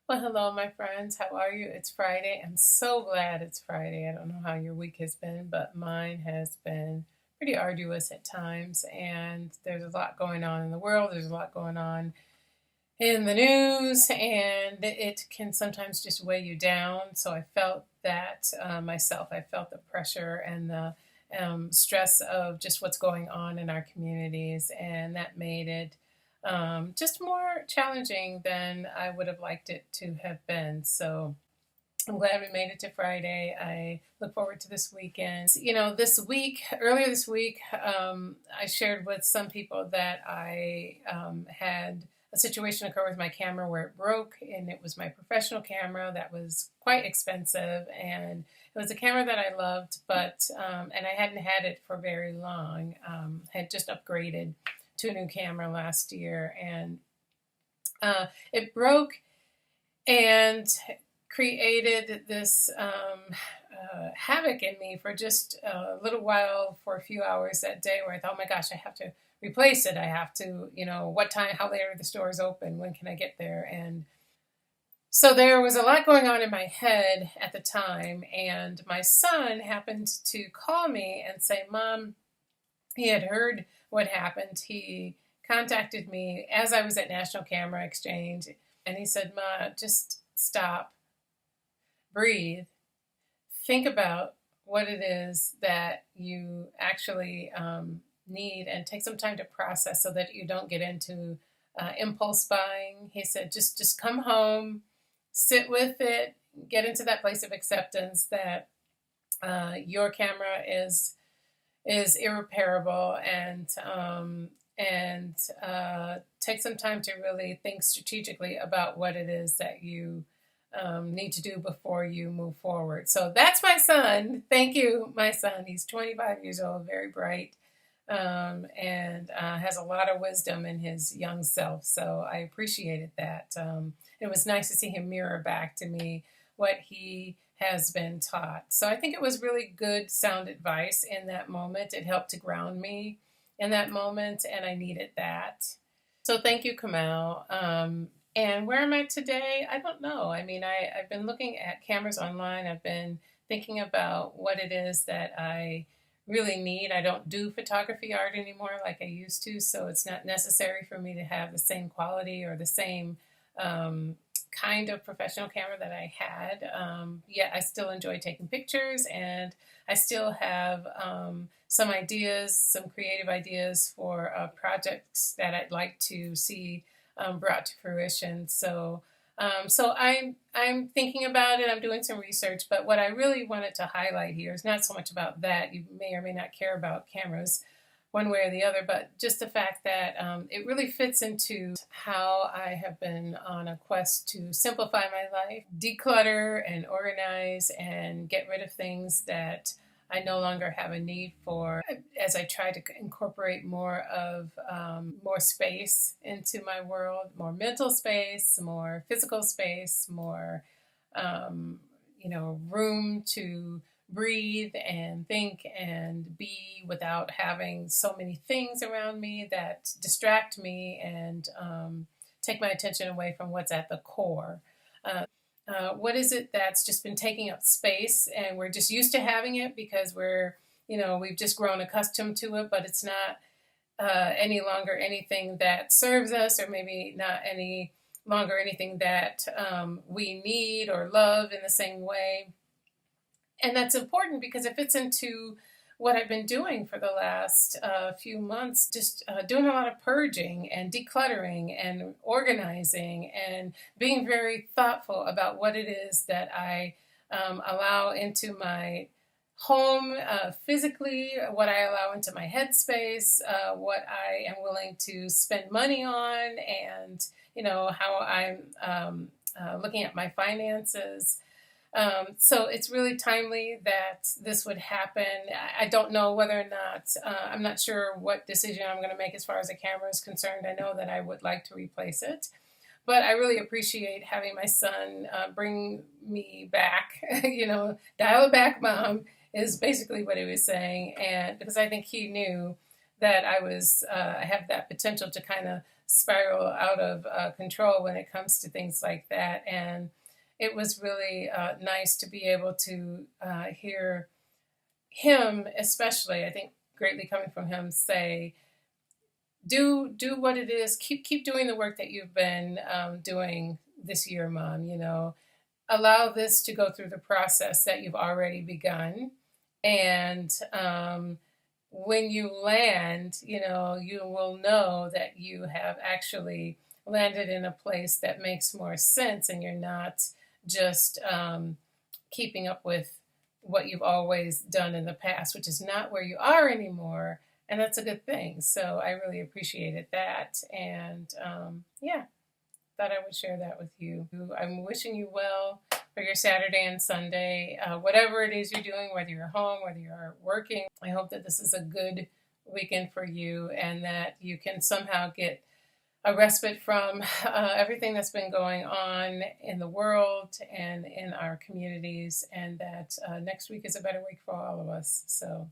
Well, hello, my friends. How are you? It's Friday. I'm so glad it's Friday. I don't know how your week has been, but mine has been pretty arduous at times. And there's a lot going on in the world, there's a lot going on in the news, and it can sometimes just weigh you down. So I felt that myself. I felt the pressure and the stress of just what's going on in our communities, and that made it just more challenging than I would have liked it to have been. So I'm glad we made it to Friday. I look forward to this weekend. Earlier this week, I shared with some people that I had a situation occur with my camera where it broke, and it was my professional camera that was quite expensive, and it was a camera that I loved, but and I hadn't had it for very long. Had just upgraded to a new camera last year, and it broke and created this havoc in me for just a little while, for a few hours that day, where I thought, oh my gosh, I have to replace it. I have to, what time, how late are the stores open? When can I get there? And so there was a lot going on in my head at the time. And my son happened to call me and say, Mom, he had heard what happened. He contacted me as I was at National Camera Exchange, and he said, Ma, just stop, breathe, think about what it is that you actually need, and take some time to process so that you don't get into impulse buying. He said, just come home, sit with it, get into that place of acceptance that your camera is irreparable, and take some time to really think strategically about what it is that you need to do before you move forward. So that's my son. Thank you, my son. He's 25 years old, very bright, and has a lot of wisdom in his young self. So I appreciated that. It was nice to see him mirror back to me what he has been taught. So I think it was really good, sound advice in that moment. It helped to ground me in that moment, and I needed that. So thank you, Kamal. And where am I today? I don't know. I mean, I've been looking at cameras online. I've been thinking about what it is that I really need. I don't do photography art anymore like I used to, so it's not necessary for me to have the same quality or the same um, kind of professional camera that I had. Yet I still enjoy taking pictures, and I still have some ideas, some creative ideas for projects that I'd like to see brought to fruition. So I'm thinking about it. I'm doing some research, but what I really wanted to highlight here is not so much about that. You may or may not care about cameras one way or the other, but just the fact that it really fits into how I have been on a quest to simplify my life, declutter and organize, and get rid of things that I no longer have a need for, as I try to incorporate more space into my world, more mental space, more physical space, more room to breathe and think and be without having so many things around me that distract me and take my attention away from what's at the core. What is it that's just been taking up space, and we're just used to having it because we've just grown accustomed to it, but it's not any longer anything that serves us, or maybe not any longer anything that we need or love in the same way. And that's important because it fits into what I've been doing for the last few months, just doing a lot of purging and decluttering and organizing and being very thoughtful about what it is that I allow into my home physically, what I allow into my headspace, what I am willing to spend money on, and how I'm looking at my finances. So it's really timely that this would happen. I don't know whether or not, I'm not sure what decision I'm going to make as far as the camera is concerned. I know that I would like to replace it, but I really appreciate having my son bring me back, dial it back, Mom, is basically what he was saying. And because I think he knew that I have that potential to kind of spiral out of control when it comes to things like that. And it was really nice to be able to hear him, especially, I think, greatly coming from him, say, do what it is. Keep doing the work that you've been doing this year, Mom. Allow this to go through the process that you've already begun, and when you land, you will know that you have actually landed in a place that makes more sense, and you're not just keeping up with what you've always done in the past, which is not where you are anymore. And that's a good thing. So I really appreciated that. And yeah, thought I would share that with you. I'm wishing you well for your Saturday and Sunday, whatever it is you're doing, whether you're home, whether you're working. I hope that this is a good weekend for you and that you can somehow get a respite from everything that's been going on in the world and in our communities, and that next week is a better week for all of us. So